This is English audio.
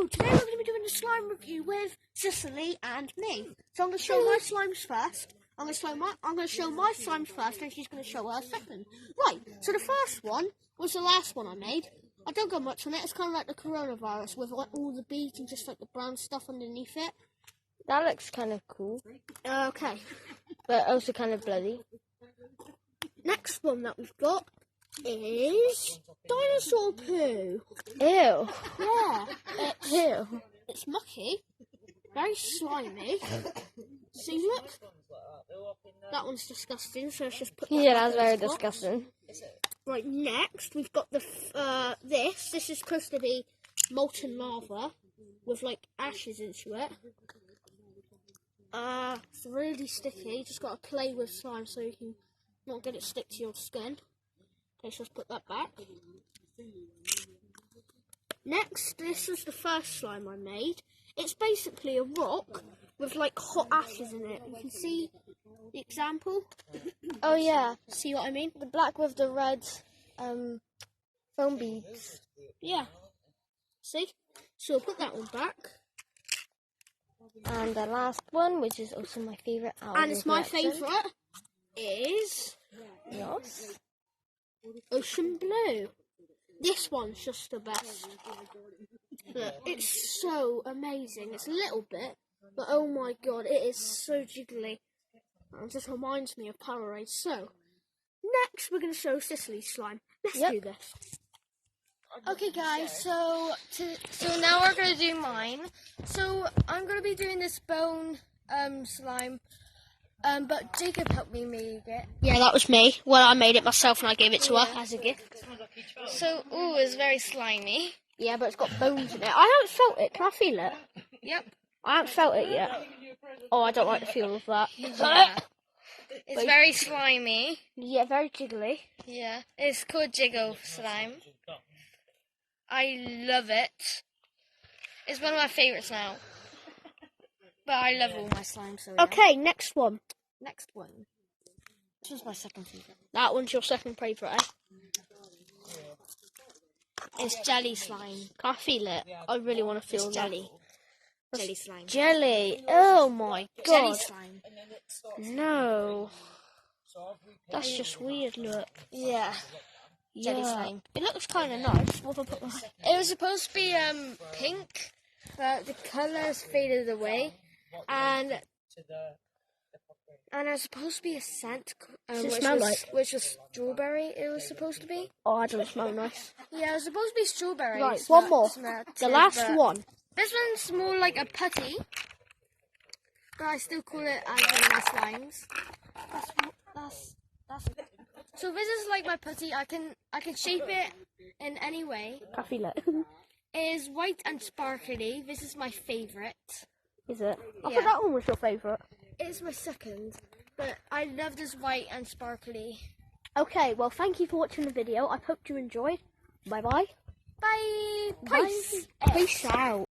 Today we're going to be doing a slime review with Cicely and me. So I'm going to show my slimes first. I'm going to show my slimes first, and she's going to show hers second. Right, so the first one was the last one I made. I don't go much on it. It's kind of like the coronavirus with like all the beads and just like the brown stuff underneath it. That looks kind of cool. Okay. But also kind of bloody. Next one that we've got is dinosaur poo. Ew. Yeah. Ew. It's mucky. Very slimy. See, look. That one's disgusting, so let's just put that Yeah, back that's in very its box. disgusting. Right, next we've got the this. This is supposed to be molten lava with like ashes into it. It's really sticky. You just got to play with slime so you can not get it stick to your skin. Okay, so let's put that back. Next, this is the first slime I made. It's basically a rock with like hot ashes in it. You can see the example. Oh yeah, See what I mean? the black with the red foam beads. Yeah. See? So we'll put that one back. And the last one, which is also my favourite out of And the it's my collection. favourite, is Yes. Ocean Blue. This one's just the best. Look, it's so amazing. It's a little bit, but oh my god, it is so jiggly. It just reminds me of Powerade. So, next we're going to show Cicely's slime. Let's Yep. do this. Okay, guys. So now we're gonna do mine. So I'm gonna be doing this bone slime. But Jacob helped me make it. Yeah, that was me. Well, I made it myself and I gave it to her as a gift. So it's very slimy. Yeah, but it's got bones in it. I haven't felt it. Can I feel it? Yep. I haven't felt it yet. Oh, I don't like the feel of that. Yeah. It's very slimy. Yeah, very jiggly. Yeah. It's called Jiggle slime. I love it. It's one of my favourites now. But I love all my slime, so yeah. Okay, next one. Next one. This was my second favourite. That one's your second favourite, eh? It's jelly slime. Can I feel it? I really want to feel It's that. jelly. Jelly slime. Jelly. Oh my Jelly god. slime. No. That's just weird, look. Yeah. Jelly Yeah. slime. It looks kind of nice. What if I put my... It was supposed to be pink, but the colours faded away, and it was supposed to be a scent, Does it smell like? which was strawberry. It was supposed to be. Oh, I don't smell nice. Yeah, it was supposed to be strawberry. Right, one more. Smell- The last but one. This one's more like a putty, but I still call it as one of my slimes. That's. So this is like my putty. I can shape it in any way. Can I feel it? It is white and sparkly. This is my favourite. Is it? I Yeah. thought that one was your favourite. It's my second, but I love this white and sparkly. Okay, well, thank you for watching the video. I hope you enjoyed. Bye-bye. Bye. Bye. Peace. Peace out.